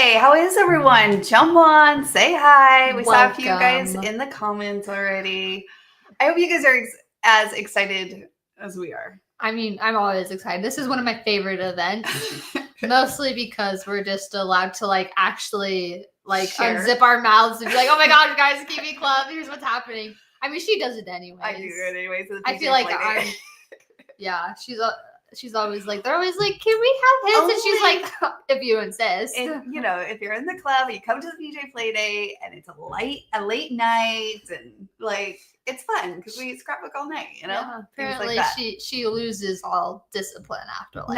Hey, how is everyone? Jump on, say hi. We saw a few guys Welcome. in the comments already. I hope you guys are as excited as we are. I mean, I'm always excited. This is one of my favorite events, mostly because we're just allowed to actually Share. unzip our mouths and be like, "Oh my gosh, guys, Kiwi Club, here's what's happening." I mean, she does it anyways. I do it anyways. I feel like yeah, she's always like, they're always like, "Can we have his?" And she's like, "If you insist." If you're in the club, you come to the PJ play day, and it's a late night, and it's fun because we scrapbook all night. Yeah, apparently like she loses all discipline after 8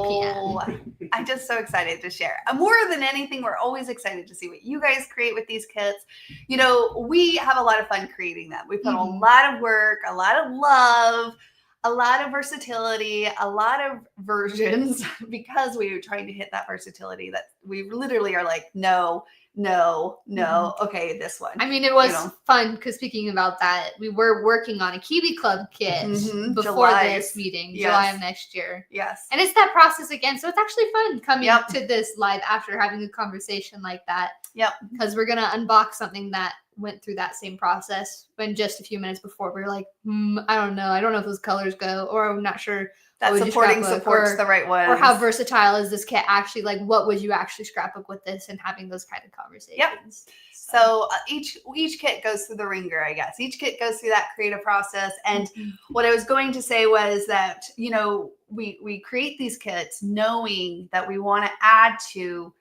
p.m. I'm just so excited to share. More than anything, we're always excited to see what you guys create with these kits. We have a lot of fun creating them. We put a lot of work, a lot of love, a lot of versatility, a lot of versions because we were trying to hit that versatility that we literally are like, no, okay, this one. I mean, it was fun because speaking about that, we were working on a Kiwi Club kit before this meeting, July of next year. Yes. And it's that process again. So it's actually fun coming to this live after having a conversation like that. Yep. Because we're going to unbox something that went through that same process when just a few minutes before we were like, I don't know. I don't know if those colors go, or I'm not sure. That supports the right one. Or how versatile is this kit actually? Like, what would you actually scrapbook with this, and having those kind of conversations. Yep. So each kit goes through the ringer, I guess. Each kit goes through that creative process. And what I was going to say was that, we create these kits knowing that we want to add to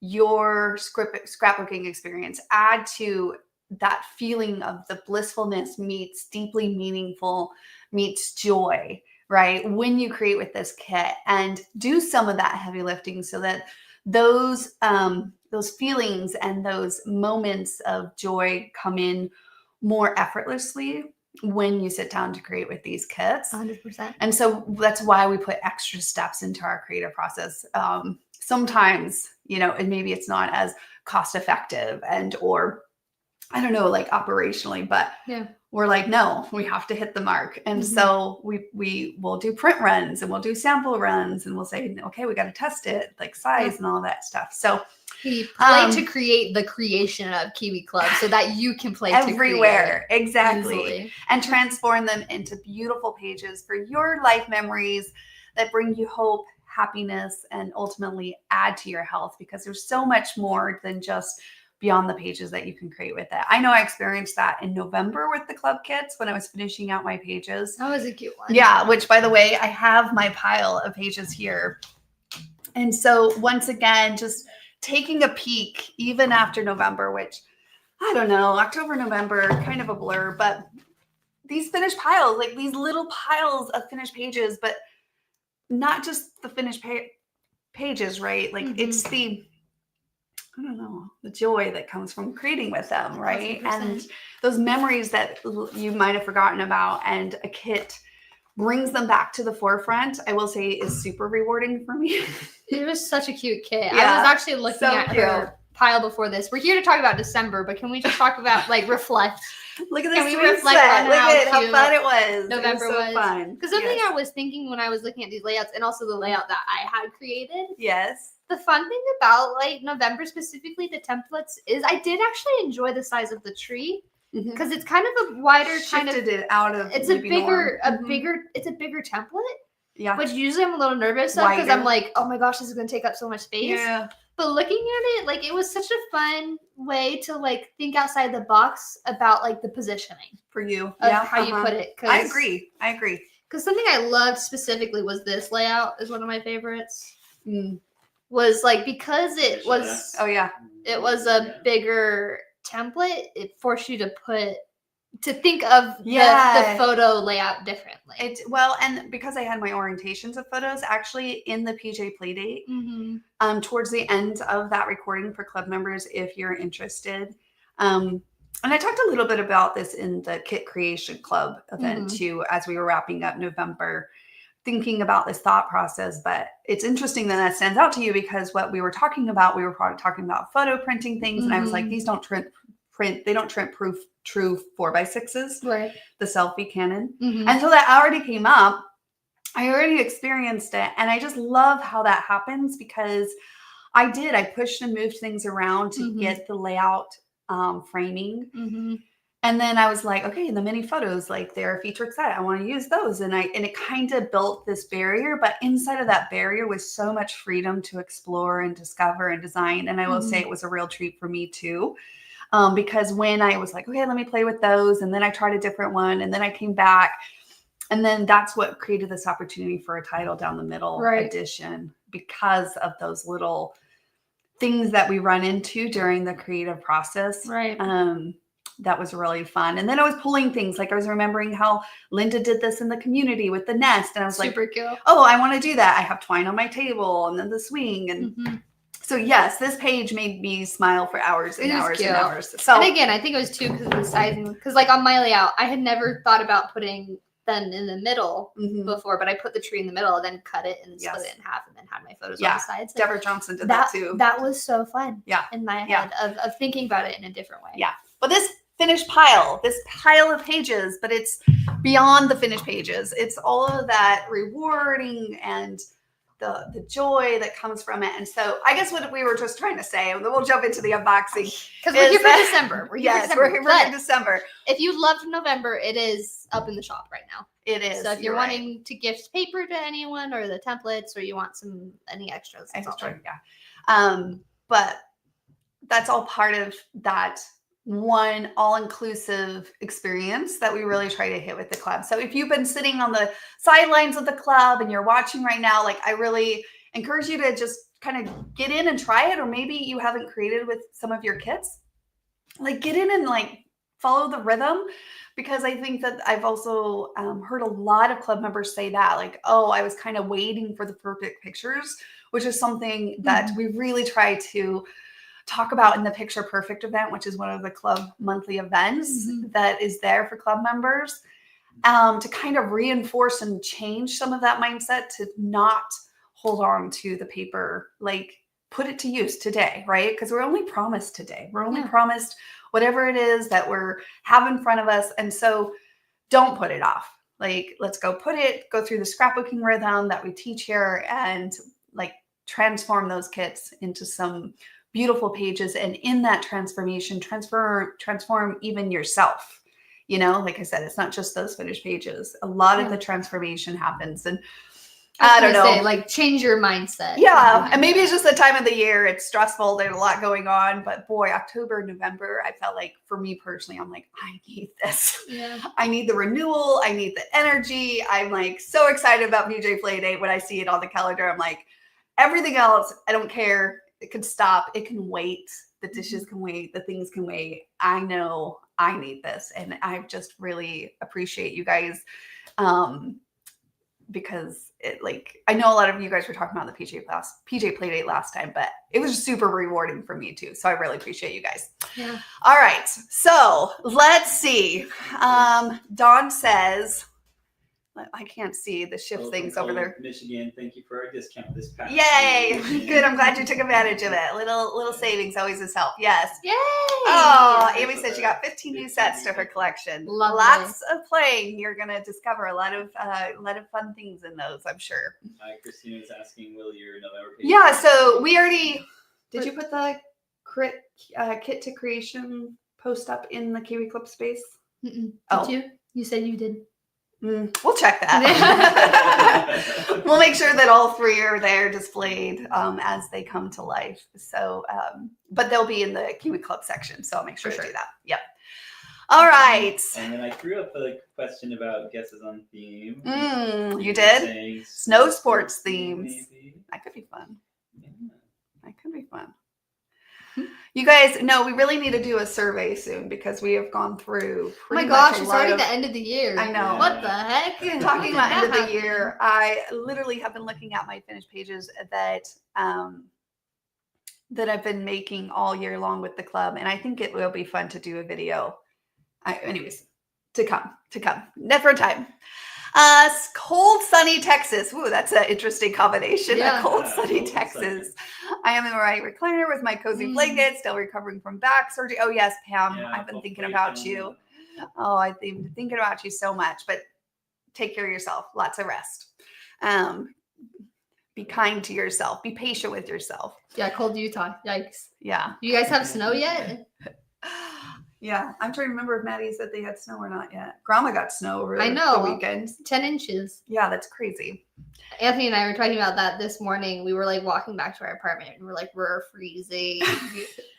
your scrapbooking experience, add to that feeling of the blissfulness meets deeply meaningful meets joy, right? When you create with this kit, and do some of that heavy lifting so that those feelings and those moments of joy come in more effortlessly when you sit down to create with these kits. 100%. And so that's why we put extra steps into our creative process. Sometimes, and maybe it's not as cost effective or I don't know, operationally, but we're like, no, we have to hit the mark. And so we will do print runs, and we'll do sample runs, and we'll say, okay, we got to test it, size and all that stuff. So we play to create the creation of Kiwi Club so that you can play everywhere. To create exactly. Easily. And transform them into beautiful pages for your life memories that bring you hope, happiness, and ultimately add to your health, because there's so much more than just beyond the pages that you can create with it. I know I experienced that in November with the club kits when I was finishing out my pages. That was a cute one. Yeah, which, by the way, I have my pile of pages here. And so once again, just taking a peek, even after November, which I don't know, October, November, kind of a blur, but these finished piles, these little piles of finished pages, but not just the finished pages, right? It's the joy that comes from creating with them, right? 100%. And those memories that you might have forgotten about, and a kit brings them back to the forefront, I will say is super rewarding for me. It was such a cute kit. Yeah, I was actually looking at her pile before this. We're here to talk about December, but can we just talk about reflect? Look at this. Can we reflect on how fun it was? November was so fun. Because something I was thinking when I was looking at these layouts, and also the layout that I had created. Yes. The fun thing about November, specifically the templates, is I did actually enjoy the size of the tree, because it's kind of a wider Shifted it out of. It's a bigger template. Yeah. Which usually I'm a little nervous of, because I'm like, oh my gosh, this is going to take up so much space. Yeah. But looking at it, it was such a fun way to think outside the box about the positioning for you. Of how you put it. I agree. Because something I loved specifically was this layout is one of my favorites. Was because it was it was a bigger template, it forced you to think of the photo layout differently. And because I had my orientations of photos actually in the PJ Playdate, towards the end of that recording for club members, if you're interested. And I talked a little bit about this in the Kit Creation Club event too, as we were wrapping up November, thinking about this thought process. But it's interesting that stands out to you, because what we were talking about, we were probably talking about photo printing things. And I was like, these don't print, they don't true 4x6s, right? The selfie Canon. And so that already came up. I already experienced it. And I just love how that happens, because I did. I pushed and moved things around to get the layout framing. And then I was like, okay, the mini photos, like they're a featured set. I want to use those. And it kind of built this barrier, but inside of that barrier was so much freedom to explore and discover and design. And I will say it was a real treat for me too. Because when I was like, okay, let me play with those. And then I tried a different one. And then I came back. And then that's what created this opportunity for a title down the middle edition, because of those little things that we run into during the creative process. Right. That was really fun. And then I was pulling things, like I was remembering how Linda did this in the community with the nest. And I was super like, cute. Oh, I want to do that. I have twine on my table and then the swing. And so yes, this page made me smile for hours and hours and hours. So, and again, I think it was too because of the sizing. Because like on my layout, I had never thought about putting them in the middle before, but I put the tree in the middle and then cut it and split it in half and then had my photos on the sides. Deborah Johnson did that too. That was so fun. In my head of thinking about it in a different way. But this finished pile, of pages, but it's beyond the finished pages. It's all of that rewarding and the joy that comes from it. And so I guess what we were just trying to say, and then we'll jump into the unboxing. Because we're here for December. We're here for December. If you loved November, it is up in the shop right now. It is. So if you're wanting to gift paper to anyone or the templates, or you want any extras, but that's all part of that one all-inclusive experience that we really try to hit with the club. So if you've been sitting on the sidelines of the club and you're watching right now, like I really encourage you to just kind of get in and try it. Or maybe you haven't created with some of your kits, like get in and like follow the rhythm. Because I think that I've also heard a lot of club members say that, like, oh, I was kind of waiting for the perfect pictures, which is something that we really try to talk about in the Picture Perfect event, which is one of the club monthly events that is there for club members, to kind of reinforce and change some of that mindset to not hold on to the paper, like put it to use today, right? Because we're only promised today. We're only promised whatever it is that we're have in front of us. And so don't put it off. Like, let's go go through the scrapbooking rhythm that we teach here and like transform those kits into some beautiful pages. And in that transformation, transform even yourself. You know, like I said, it's not just those finished pages. A lot of the transformation happens. And I don't know, like change your mindset. Yeah. And maybe it's just the time of the year. It's stressful. There's a lot going on, but boy, October, November, I felt like for me personally, I'm like, I need this. Yeah. I need the renewal. I need the energy. I'm like so excited about PJ Playdate when I see it on the calendar. I'm like, everything else, I don't care. It can stop. It can wait. The dishes can wait. The things can wait. I know I need this. And I just really appreciate you guys. Because it, like, I know a lot of you guys were talking about the PJ Playdate last time, but it was super rewarding for me too. So I really appreciate you guys. Yeah. All right. So let's see. Dawn says, I can't see the shift things over there. Michigan, thank you for our discount this past. Yay! Good. I'm glad you took advantage of it. Little savings always is help. Yes. Yay! Oh, Amy said she got 15 new sets to her collection. Lovely. Lots of playing. You're gonna discover a lot of fun things in those, I'm sure. Christina is asking, will your November page? Yeah. So we already. Did you put the kit to creation post up in the Kiwi Club space? Did Oh. you? You said you did. We'll check that. We'll make sure that all three are there displayed as they come to life. So, but they'll be in the Kiwi Club section. So I'll make sure to do that. Yep. All right. And then I threw up a question about guesses on theme. You did? Snow sports themes. Maybe. That could be fun. Yeah. That could be fun. You guys, no, we really need to do a survey soon because we have gone through. Oh my gosh, it's already the end of the year. I know. What the heck? Talking about end of the year, I literally have been looking at my finished pages that I've been making all year long with the club, and I think it will be fun to do a video. Anyways, to come, never time. Cold, sunny Texas. Ooh, that's an interesting combination. Yeah. Cold, sunny Texas. I am in my recliner with my cozy blanket, still recovering from back surgery. Oh yes, Pam, I've been thinking about you. Oh, I've been thinking about you so much, but take care of yourself. Lots of rest. Be kind to yourself. Be patient with yourself. Yeah, cold Utah. Yikes. Yeah. Do you guys have snow yet? Yeah, I'm trying to remember if Maddie said they had snow or not yet. Grandma got snow over I know. the weekend. 10 inches. Yeah, that's crazy. Anthony and I were talking about that this morning. We were like walking back to our apartment and we're like, we're freezing.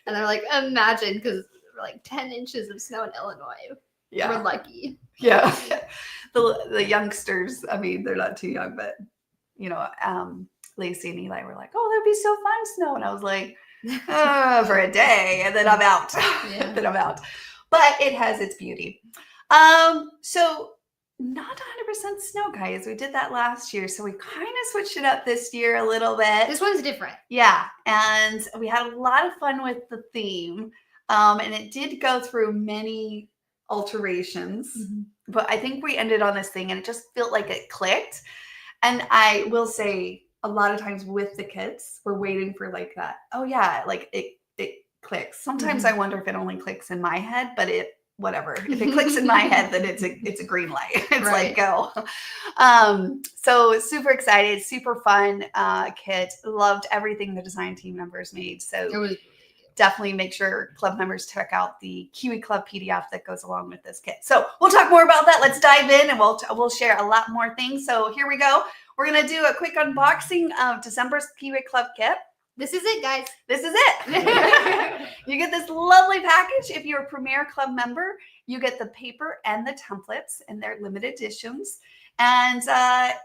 And they're like, imagine, because we're like 10 inches of snow in Illinois. Yeah. We're lucky. Yeah. The youngsters, I mean, they're not too young, but, you know, Lacey and Eli were like, oh, that'd be so fun, snow. And I was like, for a day, and then I'm out. Yeah. Then I'm out. But it has its beauty. So not 100% snow, guys. We did that last year, so we kind of switched it up this year a little bit. This one's different. Yeah, and we had a lot of fun with the theme, and it did go through many alterations. Mm-hmm. But I think we ended on this thing, and it just felt like it clicked. And I will say, a lot of times with the kids, we're waiting for like that. Oh yeah, like it clicks. Sometimes I wonder if it only clicks in my head, but whatever. If it clicks in my head, then it's a green light. It's like go. So super excited, super fun kit. Loved everything the design team members made. So it was definitely make sure club members check out the Kiwi Club PDF that goes along with this kit. So we'll talk more about that. Let's dive in and we'll share a lot more things. So here we go. We're going to do a quick unboxing of December's Kiwi Club kit. This is it, guys. This is it. You get this lovely package. If you're a Premier Club member, you get the paper and the templates, and they're limited editions. And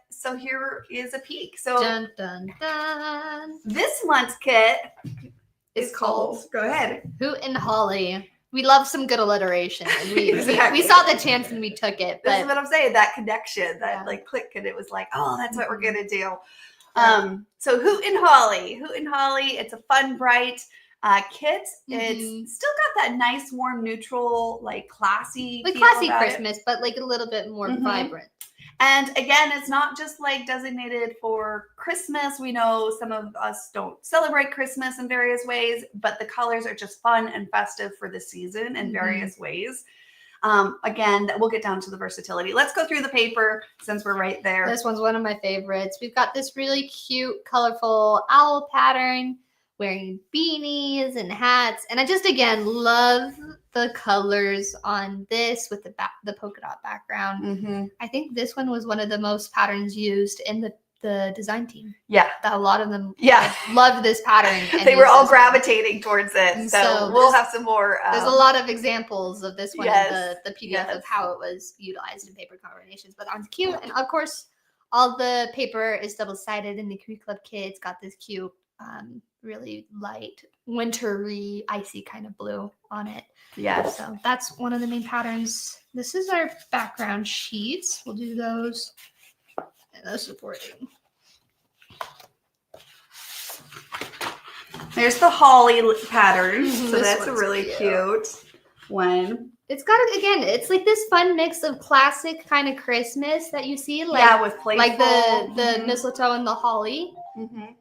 so here is a peek. So dun, dun, dun. This month's kit is called, go ahead. Hoot and Holly. We love some good alliteration. And Exactly. we saw the chance and we took it. But this is what I'm saying, that connection, that like click, and it was like, oh, that's what we're going to do. So Hoot and Holly, it's a fun, bright kit. It's still got that nice, warm, neutral, like classy, like feel classy about Christmas, but like a little bit more vibrant. And again, it's not just like designated for Christmas. We know some of us don't celebrate Christmas in various ways, but the colors are just fun and festive for the season in various ways. Again, we'll get down to the versatility. Let's go through the paper since we're right there. This one's one of my favorites. We've got this really cute, colorful owl pattern, wearing beanies and hats. And I just, again, love the colors on this with the polka dot background. I think this one was one of the most patterns used in the design team. Yeah. That a lot of them loved this pattern. They were all gravitating towards it. So we'll have some more. There's a lot of examples of this one in the PDF of how it was utilized in paper combinations. But that's cute. And of course, all the paper is double-sided in the Kiwi Club kit. It's got this cute, really light, wintry, icy kind of blue on it. Yes. So that's one of the main patterns. This is our background sheets. We'll do those. And those supporting. There's the holly pattern. So that's a really cute one. It's got, again, it's like this fun mix of classic kind of Christmas that you see. Like, with playful. Like the mistletoe and the holly,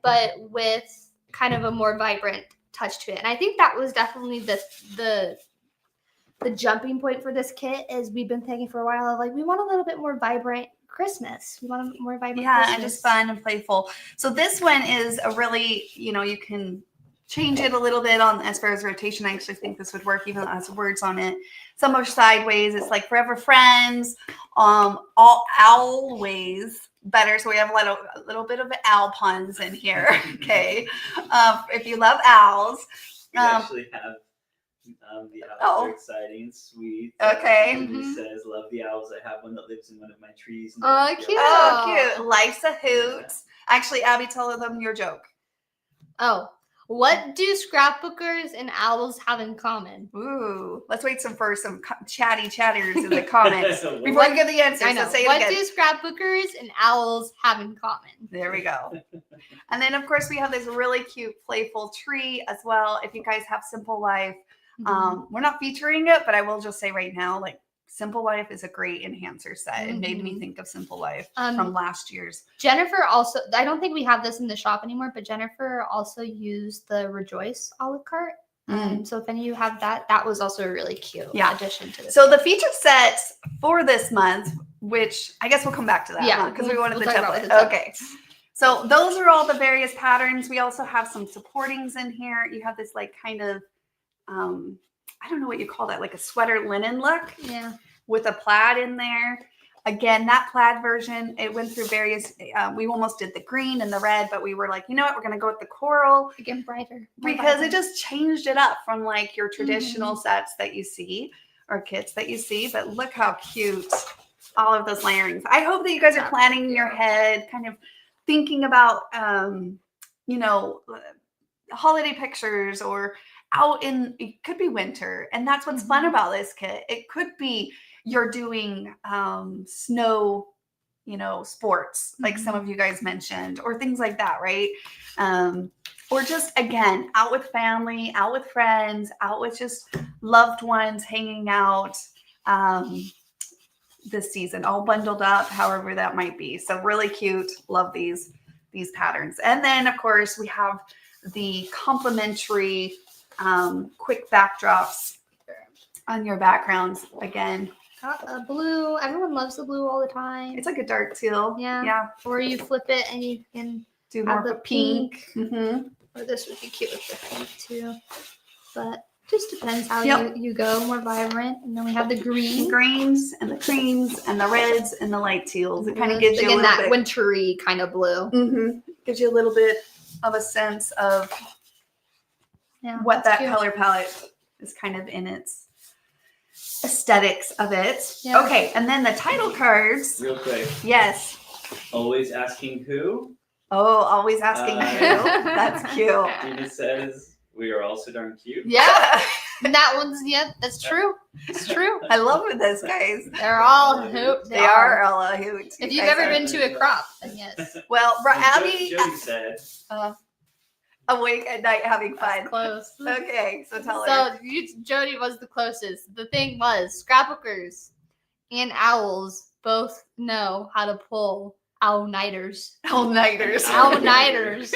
but with kind of a more vibrant touch to it. And I think that was definitely the jumping point for this kit, is we've been thinking for a while of like, we want a little bit more vibrant Christmas. We want a more vibrant Christmas. And just fun and playful. So this one is a really, you can change it a little bit on as far as rotation. I actually think this would work even as words on it. Some are sideways. It's like Forever Friends, all always better. So we have a little bit of owl puns in here. Okay. If you love owls. We actually have the owls are exciting and sweet. Okay. He says, love the owls. I have one that lives in one of my trees. Oh, cute. Oh, cute. Life's a hoot. Actually, Abby, tell them your joke. Oh, what do scrapbookers and owls have in common? Ooh, let's wait for some chatters in the comments before you give the answer. I know. So say what it again. do scrapbookers and owls have in common? There we go. And then, of course, we have this really cute, playful tree as well. If you guys have Simple Life, we're not featuring it, but I will just say right now, like, Simple Life is a great enhancer set. It made me think of Simple Life from last year's. Jennifer also, I don't think we have this in the shop anymore, but Jennifer also used the Rejoice olive cart. So if any of you have that was also a really cute addition to this. So the feature sets for this month, which I guess we'll come back to that because we wanted the template. Okay. So those are all the various patterns. We also have some supportings in here. You have this like kind of, I don't know what you call that, like a sweater linen look. Yeah. With a plaid in there. Again, that plaid version, it went through various, we almost did the green and the red, but we were like, you know what, we're going to go with the coral. Again, brighter. Because it just changed it up from like your traditional sets that you see or kits that you see. But look how cute all of those layerings. I hope that you guys are planning in your head, kind of thinking about, you know, holiday pictures or out in, it could be winter. And that's what's fun about this kit. It could be you're doing snow, you know, sports, like some of you guys mentioned, or things like that, right? Or just, again, out with family, out with friends, out with just loved ones, hanging out this season, all bundled up, however that might be. So really cute. Love these patterns. And then, of course, we have the complimentary quick backdrops on your backgrounds. Again, blue. Everyone loves the blue all the time. It's like a dark teal. Yeah. Or you flip it and you can do more of a pink. Or this would be cute with the pink too. But just depends how you go. More vibrant. And then we have the greens and the creams and the reds and the light teals. It kind of gives you a little that bit wintry kind of blue. Gives you a little bit of a sense of what that color palette is kind of in its aesthetics of it. Okay, and then the title cards. Real quick. Yes. Always asking who? Oh, always asking who. That's cute. Gina says we are also darn cute. Yeah. That one's that's true. It's true. I love this, guys. They're all a hoot. They are all a hoot. If you've ever been to a crop, then yes. Well, Abby Jody said awake at night having fun. That's close. Okay, so tell her. So Jody was the closest. The thing was, scrapbookers and owls both know how to pull all-nighters. All-nighters. All-nighters.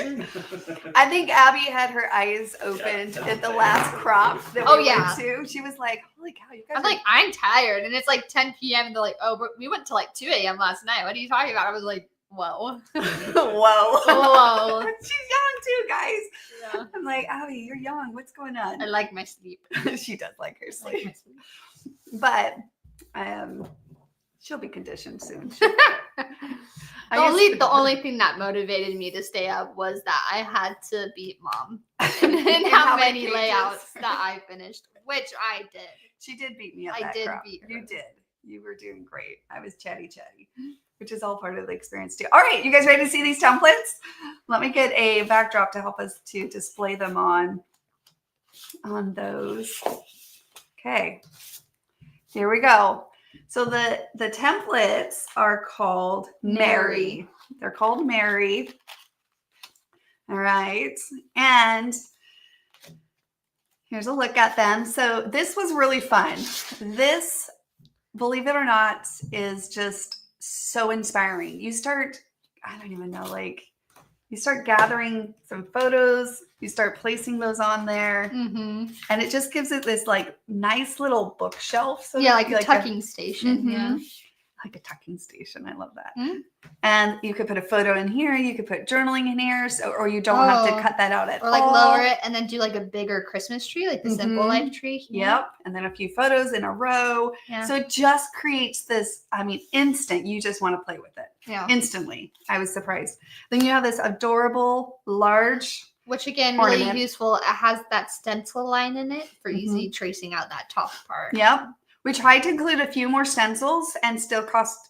I think Abby had her eyes opened at the last crop that we went to. She was like, holy cow, you guys I'm like, I'm tired. And it's like 10 p.m. and they're like, oh, but we went to like 2 a.m. last night. What are you talking about? I was like, whoa. Whoa. She's young too, guys. Yeah. I'm like, Abby, you're young. What's going on? I like my sleep. She does like her sleep. But she'll be conditioned soon. The only thing that motivated me to stay up was that I had to beat Mom in how many layouts that I finished, which I did. She did beat me up. I did beat her. You did. You were doing great. I was chatty, which is all part of the experience too. All right, you guys ready to see these templates? Let me get a backdrop to help us to display them on those. Okay, here we go. So the templates are called Mary. They're called Mary. All right. And here's a look at them. So this was really fun. This, believe it or not, is just so inspiring. You start, I don't even know, like you start gathering some photos, you start placing those on there, and it just gives it this like nice little bookshelf. So like a tucking station. Yeah. Like a tucking station. I love that. And you could put a photo in here. You could put journaling in here. So, or you don't have to cut that out at all. Or like lower it and then do like a bigger Christmas tree, like the Simple Life tree. Yep. And then a few photos in a row. Yeah. So it just creates this, instant. You just want to play with it. Yeah. Instantly. I was surprised. Then you have this adorable, large, which again, ornament. Really useful. It has that stencil line in it for easy tracing out that top part. Yep. We tried to include a few more stencils and still cost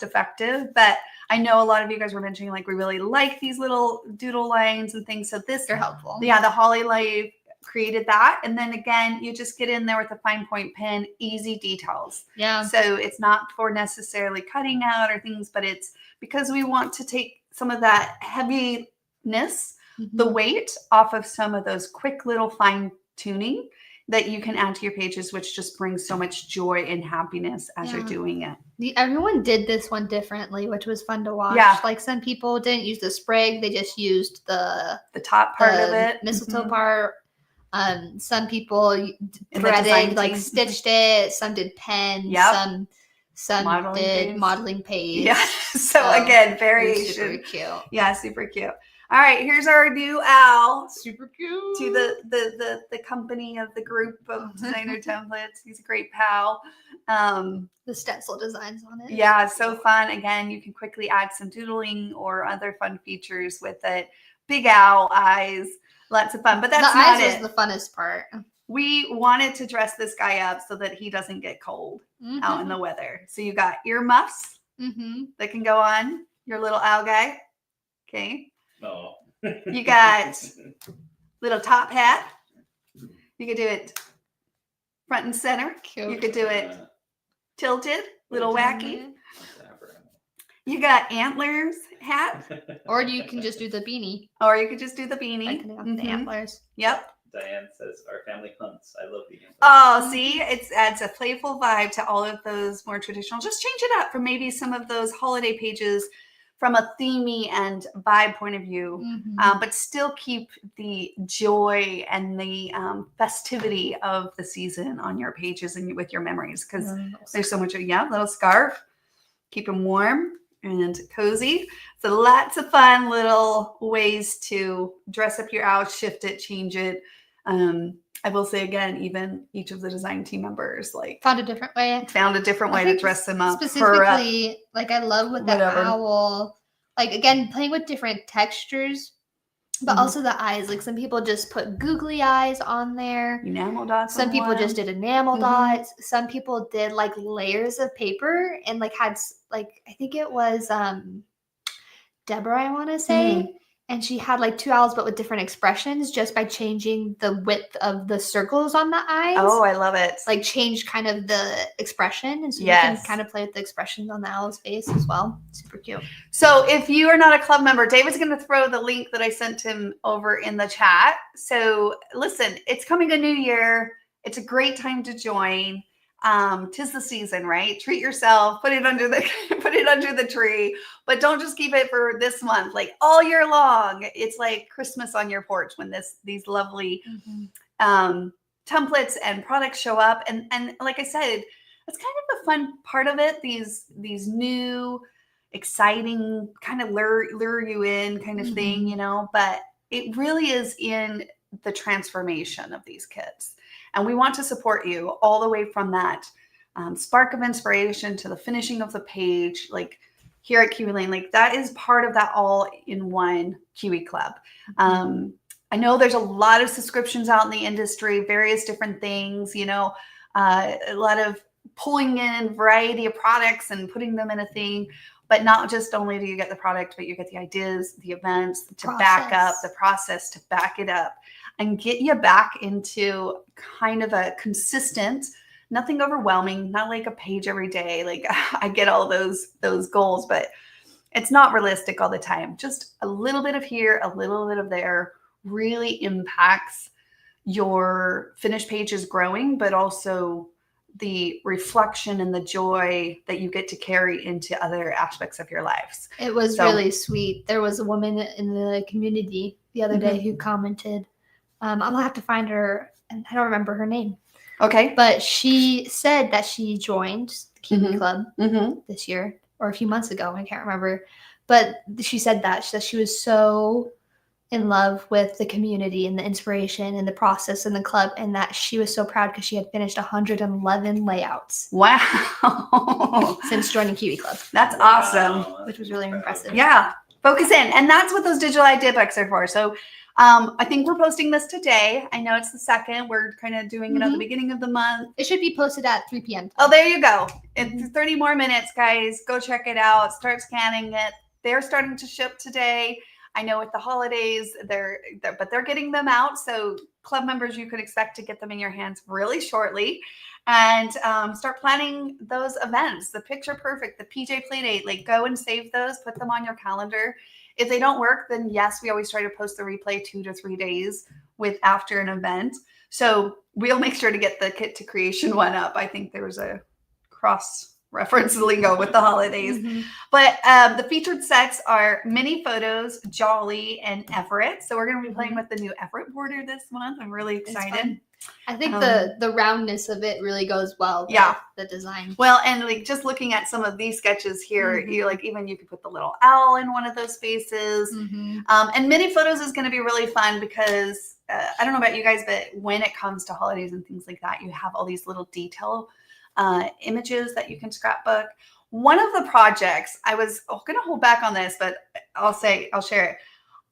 effective, but I know a lot of you guys were mentioning like we really like these little doodle lines and things. So they're helpful. Yeah, the Holly Life created that. And then again, you just get in there with a fine point pen, easy details. Yeah. So it's not for necessarily cutting out or things, but it's because we want to take some of that heaviness, the weight off of some of those quick little fine tuning that you can add to your pages, which just brings so much joy and happiness as you're doing it. Everyone did this one differently, which was fun to watch. Yeah. Like some people didn't use the sprig, they just used the top part of it, mistletoe part. Some people threaded, like stitched it. Some did pens. Yep. Some Sun did modeling page. Yeah. So again, variation. Super cute. Yeah, super cute. All right, here's our new owl. Super cute. To the company of the group of designer templates. He's a great pal. The stencil designs on it. Yeah, so fun. Again, you can quickly add some doodling or other fun features with it. Big owl eyes, lots of fun. But that's not the eyes it. was the funnest part. We wanted to dress this guy up so that he doesn't get cold out in the weather. So you got earmuffs that can go on your little owl guy. Okay. Oh. You got little top hat. You could do it front and center. Cute. You could do it tilted, little wacky. You got antlers hat. Or you can just do the beanie. Or you could just do the beanie. The antlers. Yep. Diane says, our family hunts. I love the antlers. Oh, see, it adds a playful vibe to all of those more traditional. Just change it up for maybe some of those holiday pages from a themey and vibe point of view, but still keep the joy and the festivity of the season on your pages and with your memories, because there's so much. Little scarf, keep them warm and cozy. So lots of fun little ways to dress up your owl, shift it, change it. I will say again, even each of the design team members found a different way to dress them up. Specifically, I love with that owl, again, playing with different textures, but also the eyes. Some people just put googly eyes on there. Enamel dots. Some people just did enamel dots. Some people did layers of paper and had I think it was Deborah, I want to say. And she had 2 owls, but with different expressions, just by changing the width of the circles on the eyes. Oh, I love it. Change kind of the expression. And so you can kind of play with the expressions on the owl's face as well. Super cute. So if you are not a club member, David's going to throw the link that I sent him over in the chat. So listen, it's coming a new year. It's a great time to join. 'Tis the season, right? Treat yourself, put it under the tree, but don't just keep it for this month, all year long. It's like Christmas on your porch when these lovely templates and products show up. And like I said, it's kind of the fun part of it. These new, exciting, kind of lure you in kind of thing, but it really is in the transformation of these kits. And we want to support you all the way from that spark of inspiration to the finishing of the page, here at Kiwi Lane. That is part of that all-in-one Kiwi Club. I know there's a lot of subscriptions out in the industry, various different things, a lot of pulling in variety of products and putting them in a thing. But not just only do you get the product, but you get the ideas, the events to back up, the process to back it up, and get you back into kind of a consistent, nothing overwhelming, not a page every day. I get all those goals, but it's not realistic all the time. Just a little bit of here, a little bit of there really impacts your finished pages growing, but also the reflection and the joy that you get to carry into other aspects of your lives. It was really sweet. There was a woman in the community the other day who commented, I'm gonna have to find her, and I don't remember her name. Okay. But she said that she joined the Kiwi Club this year, or a few months ago. I can't remember. But she said that she was so in love with the community and the inspiration and the process in the club, and that she was so proud because she had finished 111 layouts. Wow. Since joining Kiwi Club. That's awesome. Which was really impressive. Yeah. Focus in. And that's what those digital idea books are for. So I think we're posting this today. I know it's the 2nd. We're kind of doing it at the beginning of the month. It should be posted at 3 p.m. Oh, there you go. In 30 more minutes, guys. Go check it out. Start scanning it. They're starting to ship today. I know with the holidays, but they're getting them out. So club members, you can expect to get them in your hands really shortly. And start planning those events. The picture perfect, the PJ Playdate. Go and save those. Put them on your calendar. If they don't work, then yes, we always try to post the replay 2 to 3 days after an event. So we'll make sure to get the kit to creation one up. I think there was a cross-reference lingo with the holidays. But the featured sets are mini photos, Jolly, and Everett. So we're going to be playing with the new Everett border this month. I'm really excited. I think the roundness of it really goes well with the design. Well, and like just looking at some of these sketches here, you like even you could put the little owl in one of those spaces. And mini photos is going to be really fun because I don't know about you guys, but when it comes to holidays and things like that, you have all these little detail images that you can scrapbook. One of the projects, I was going to hold back on this, but I'll share it.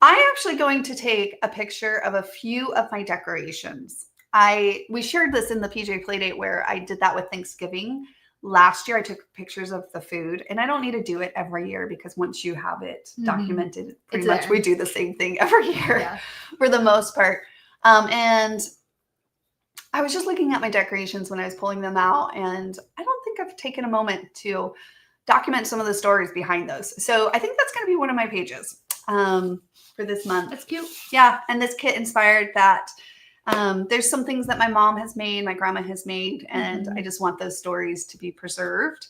I'm actually going to take a picture of a few of my decorations. We shared this in the PJ Playdate where I did that with Thanksgiving. Last year, I took pictures of the food, and I don't need to do it every year because once you have it documented, pretty much we do the same thing every year for the most part. And I was just looking at my decorations when I was pulling them out, and I don't think I've taken a moment to document some of the stories behind those. So I think that's going to be one of my pages for this month. That's cute. Yeah, and this kit inspired that. There's some things that my mom has made, my grandma has made, and I just want those stories to be preserved.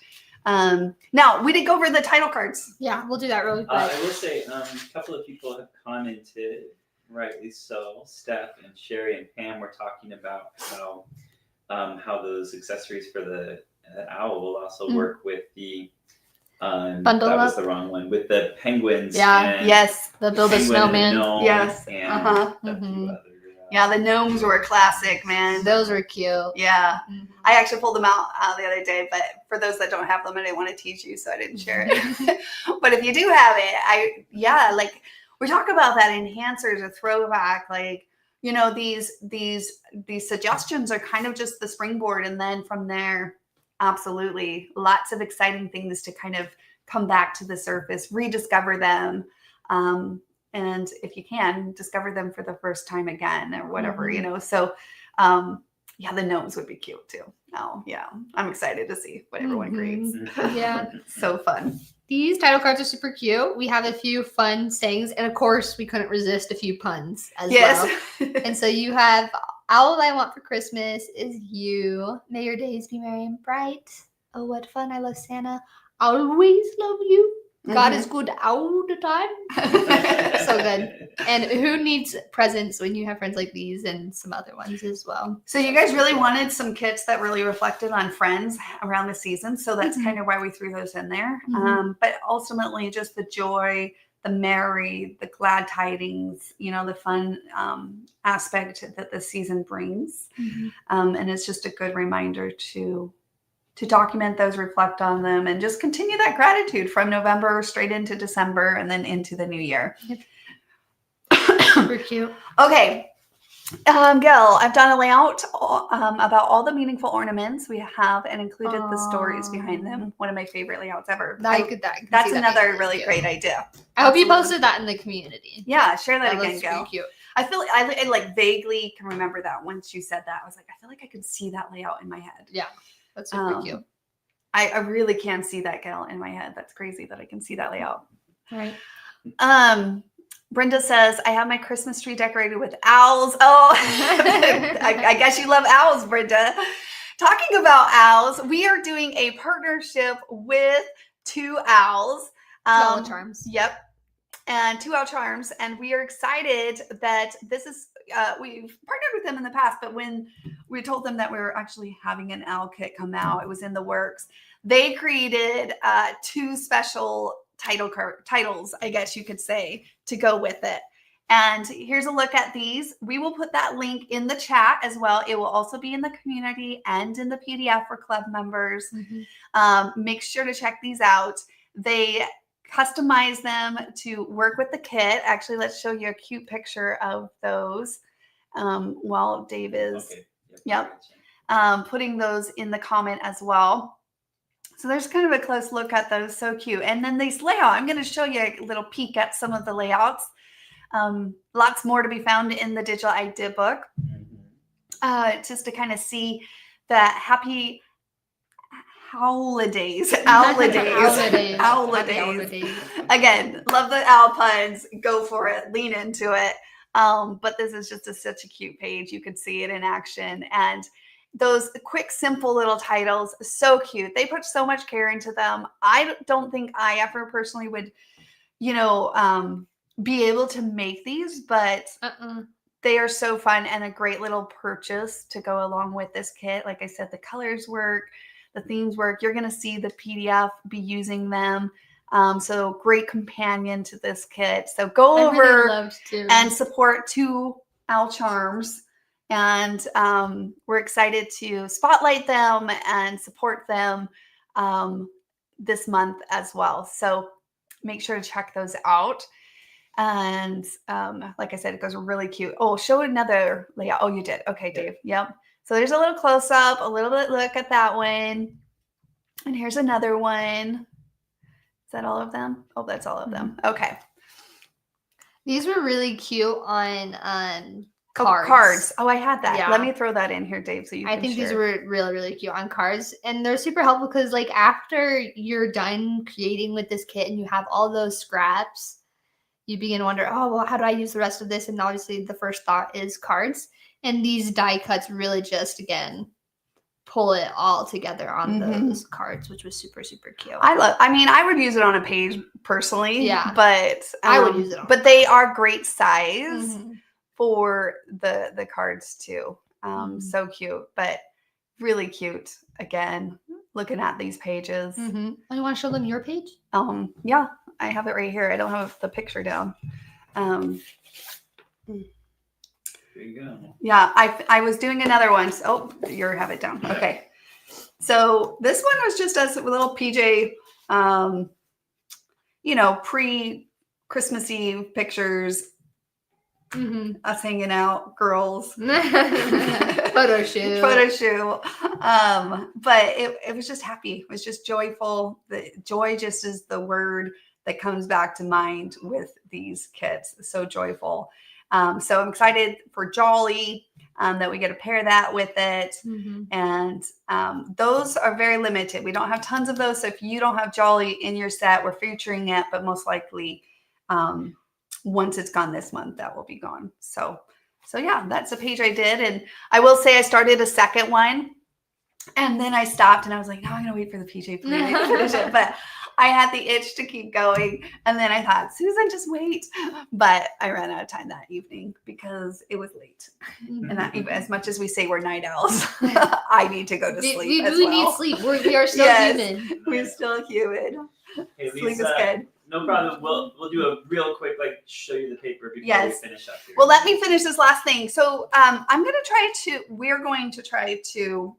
Now, we did go over the title cards. Yeah, we'll do that really quick. I will say a couple of people have commented, rightly so. Steph and Sherry and Pam were talking about how those accessories for the owl will also work with the Bundle that up. was the wrong one, with the penguins. Yeah, yes, the Build a Snowman. Yes, and a few other. Yeah, the gnomes were a classic, man. Those were cute. Yeah. I actually pulled them out the other day, but for those that don't have them, I didn't want to teach you, so I didn't share it. But if you do have it, like we talk about that enhancers, a throwback, like, you know, these suggestions are kind of just the springboard. And then from there, absolutely lots of exciting things to kind of come back to the surface, rediscover them. And if you can, discover them for the first time again or whatever, you know. So, yeah, the gnomes would be cute too. Oh, yeah. I'm excited to see what everyone creates. Yeah. So fun. These title cards are super cute. We have a few fun sayings. And, of course, we couldn't resist a few puns as well. And so you have, all I want for Christmas is you. May your days be merry and bright. Oh, what fun. I love Santa. Always love you. God is good all the time. So good. And who needs presents when you have friends like these and some other ones as well? So you guys really wanted some kits that really reflected on friends around the season. So that's kind of why we threw those in there. But ultimately just the joy, the merry, the glad tidings, you know, the fun aspect that the season brings. And it's just a good reminder to document those, reflect on them, and just continue that gratitude from November straight into December and then into the new year. Super cute. Okay. Gail, I've done a layout about all the meaningful ornaments we have and included the stories behind them. One of my favorite layouts ever. That's another really great idea. I hope you posted that in the community. Yeah, share that again, Gail. Cute. I feel I like vaguely can remember that once you said that. I was like, I feel like I could see that layout in my head. Yeah. That's super cute. I really can see that, Gail, in my head. That's crazy that I can see that layout. Right. Brenda says, I have my Christmas tree decorated with owls. Oh, I guess you love owls, Brenda. Talking about owls, we are doing a partnership with 2 owls. 2 Owl Charms. Yep. And 2 Owl Charms. And we are excited that this is, we've partnered with them in the past, but when we told them that we were actually having an owl kit come out, it was in the works. They created 2 special titles, I guess you could say, to go with it. And here's a look at these. We will put that link in the chat as well. It will also be in the community and in the PDF for club members. Make sure to check these out. They customize them to work with the kit. Actually, let's show you a cute picture of those while Dave is putting those in the comment as well. So there's kind of a close look at those. So cute. And then these layout, I'm going to show you a little peek at some of the layouts. Lots more to be found in the digital idea book. Just to kind of see the happy holidays. Again, love the owl puns. Go for it. Lean into it. But this is just such a cute page. You could see it in action. And those quick, simple little titles, so cute. They put so much care into them. I don't think I ever personally would, be able to make these, but they are so fun and a great little purchase to go along with this kit. Like I said, the colors work, the themes work. You're going to see the PDF be using them. So great companion to this kit. So go over and support 2 Owl Charms. And we're excited to spotlight them and support them this month as well. So make sure to check those out. And like I said, it goes really cute. Oh, show another layout. Oh, you did. Okay, Dave. Yep. So there's a little close up, a little bit look at that one. And here's another one. Is that all of them? Oh, that's all of them. Okay. These were really cute on cards. Cards. Oh, I had that. Yeah. Let me throw that in here, Dave, so you can think these were really, really cute on cards. And they're super helpful because like after you're done creating with this kit and you have all those scraps, you begin to wonder, oh, well, how do I use the rest of this? And obviously the first thought is cards. And these die cuts really just, again, pull it all together on those cards, which was super, super cute. I would use it on a page personally. Yeah. But I would use it on But they are great size for the cards too. So cute, but really cute. Again, looking at these pages. Oh, you want to show them your page? Yeah. I have it right here. I don't have the picture down. There you go. Yeah, I was doing another one. So, you have it down. Okay. So this one was just us a little PJ, pre-Christmassy pictures. Us hanging out, girls. Photo shoot. But it was just happy. It was just joyful. The joy just is the word that comes back to mind with these kits. So joyful. So I'm excited for Jolly, that we get to pair that with it. And those are very limited. We don't have tons of those. So if you don't have Jolly in your set, we're featuring it, but most likely once it's gone this month, that will be gone. So yeah, that's a page I did. And I will say I started a second one and then I stopped and I was like, no, I'm going to wait for the PJ to finish it. But I had the itch to keep going. And then I thought, Susan, just wait. But I ran out of time that evening because it was late. And as much as we say we're night owls, I need to go to sleep we need sleep. We are still human. We're still human. Hey, sleep Lisa, is good. No problem. We'll do a real quick, show you the paper before we finish up here. Well, let me finish this last thing. So we're going to try to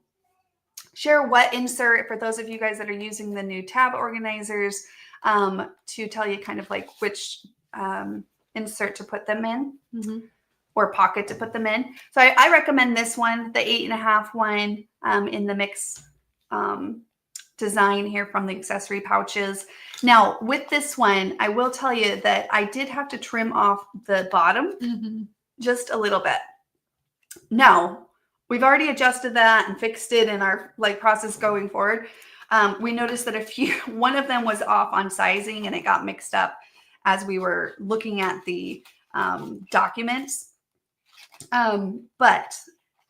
share what insert for those of you guys that are using the new tab organizers, to tell you kind of like which insert to put them in or pocket to put them in. So I recommend this one, the 8.5 one, in the mix design here from the accessory pouches. Now with this one, I will tell you that I did have to trim off the bottom just a little bit. Now, we've already adjusted that and fixed it in our process going forward. We noticed that one of them was off on sizing and it got mixed up as we were looking at the documents. But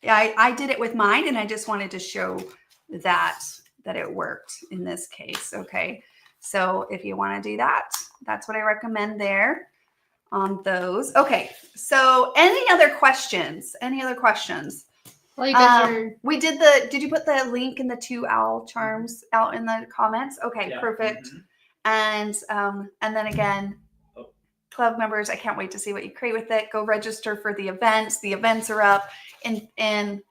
I did it with mine and I just wanted to show that it worked in this case. Okay. So if you want to do that, that's what I recommend there on those. Okay. So any other questions? Well, you guys did you put the link in the 2 owl charms out in the comments? Okay, yeah. Perfect. And then again, club members, I can't wait to see what you create with it. Go register for the events. The events are up in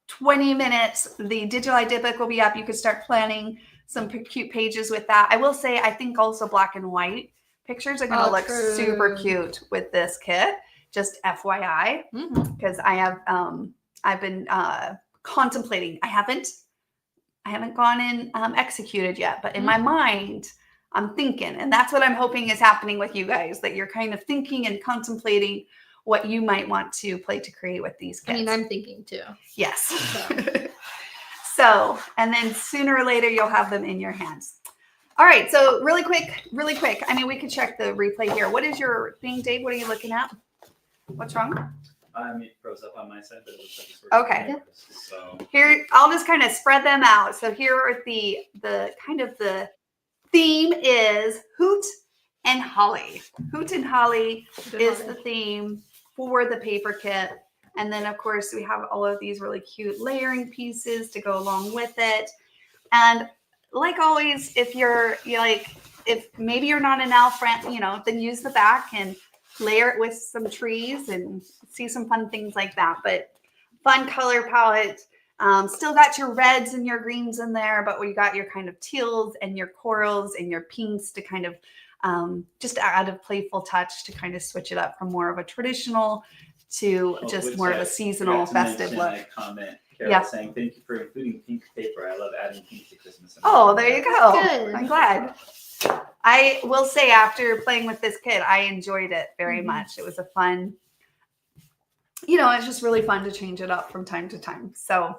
20 minutes. The digital idea book will be up. You could start planning some cute pages with that. I will say, I think also black and white pictures are going to look super cute with this kit. Just FYI, because I have I've been contemplating. I haven't gone and executed yet, but in my mind, I'm thinking, and that's what I'm hoping is happening with you guys, that you're kind of thinking and contemplating what you might want to play to create with these kits. I mean, I'm thinking too. Yes. So, and then sooner or later, you'll have them in your hands. All right. So really quick. I mean, we could check the replay here. What is your thing, Dave? What are you looking at? What's wrong? It froze up on my side, but it looks like it's working. Okay. So here, I'll just kind of spread them out. So here are the kind of the theme is Hoot and Holly. Hoot and Holly is the theme for the paper kit. And then, of course, we have all of these really cute layering pieces to go along with it. And like always, if if maybe you're not an elf friend, then use the back and layer it with some trees and see some fun things like that. But fun color palette. Still got your reds and your greens in there, but we got your kind of teals and your corals and your pinks to kind of just add a playful touch to kind of switch it up from more of a traditional to just more of a seasonal festive look. A comment, Carol, saying thank you for including pink paper. I love adding pink to Christmas. Oh, there you go. Good. I'm glad. I will say after playing with this kit, I enjoyed it very much. It was a fun, it's just really fun to change it up from time to time. So,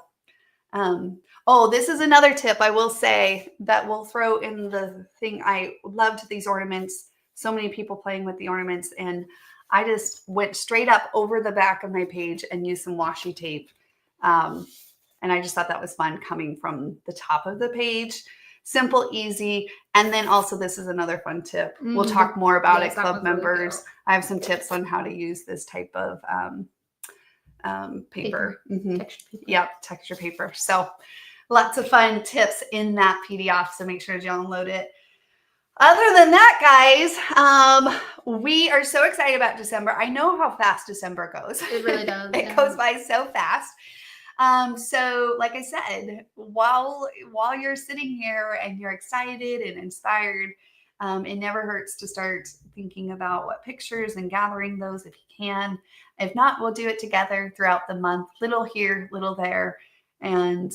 this is another tip I will say that we'll throw in the thing. I loved these ornaments. So many people playing with the ornaments, and I just went straight up over the back of my page and used some washi tape. And I just thought that was fun coming from the top of the page. Simple, easy. And then also this is another fun tip. We'll talk more about it, club members. Really I have some tips on how to use this type of paper. Texture paper. Yep, texture paper. So lots of fun tips in that PDF. So make sure to download it. Other than that, guys, we are so excited about December. I know how fast December goes. It really does. It goes by so fast. So like I said, while you're sitting here and you're excited and inspired, it never hurts to start thinking about what pictures and gathering those if you can. If not, we'll do it together throughout the month, little here, little there, and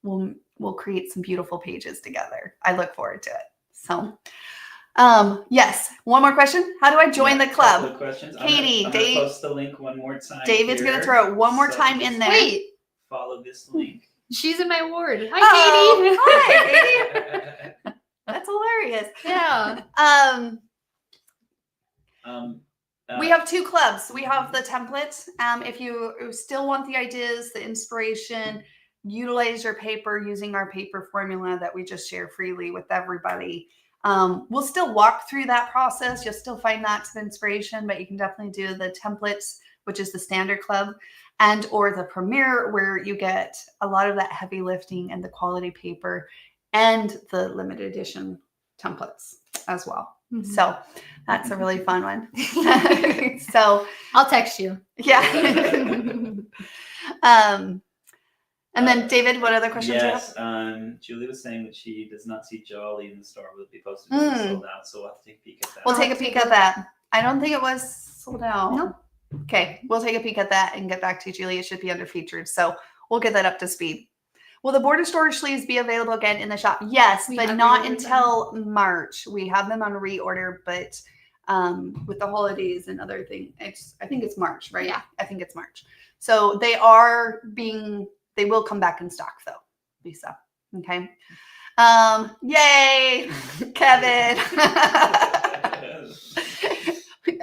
we'll create some beautiful pages together. I look forward to it. So, yes. One more question. How do I join the club? Couple of questions. Katie, I'm gonna post the link one more time. David's going to throw it one more time in there. Wait. Follow this link. She's in my ward. Hi, Katie. Hi, Katie. That's hilarious. Yeah. We have two clubs. We have the templates. If you still want the ideas, the inspiration, utilize your paper using our paper formula that we just share freely with everybody. We'll still walk through that process. You'll still find that some inspiration, but you can definitely do the templates, which is the standard club, and or the premier, where you get a lot of that heavy lifting and the quality paper and the limited edition templates as well. So that's a really fun one. So I'll text you. Yeah. And then David, what other questions do you have? Julie was saying that she does not see Jolly in the store. Will it be posted to be sold out? So we'll have to take a peek at that. We'll take a peek at that. I don't think it was sold out. No. Okay, we'll take a peek at that and get back to you, Julie. It should be under featured. So we'll get that up to speed. Will the border storage sleeves be available again in the shop? Yes, but not until March. We have them on reorder, but with the holidays and other things, I think it's March, right? Yeah. I think it's March. So they will come back in stock though, Lisa. Okay. Yay, Kevin.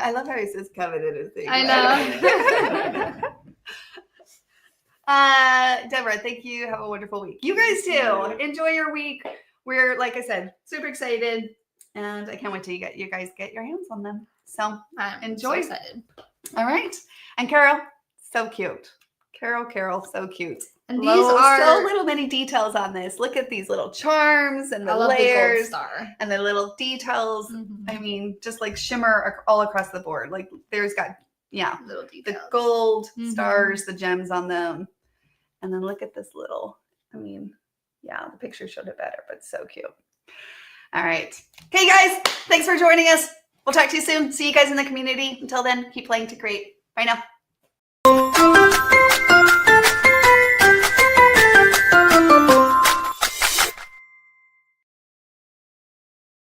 I love how he says Kevin in his thing. I know. Deborah, thank you. Have a wonderful week. You guys too. Enjoy your week. We're, like I said, super excited, and I can't wait till you guys get your hands on them. So enjoy. So excited. All right. And Carol, so cute. Carol, so cute. And these are so little many details on this. Look at these little charms and the layers and the little details. Mm-hmm. I mean, just like shimmer all across the board. Like there's got, little details. the gold stars, the gems on them. And then look at this little, the picture showed it better, but so cute. All right. Okay, guys, thanks for joining us. We'll talk to you soon. See you guys in the community. Until then, keep playing to create. Bye now.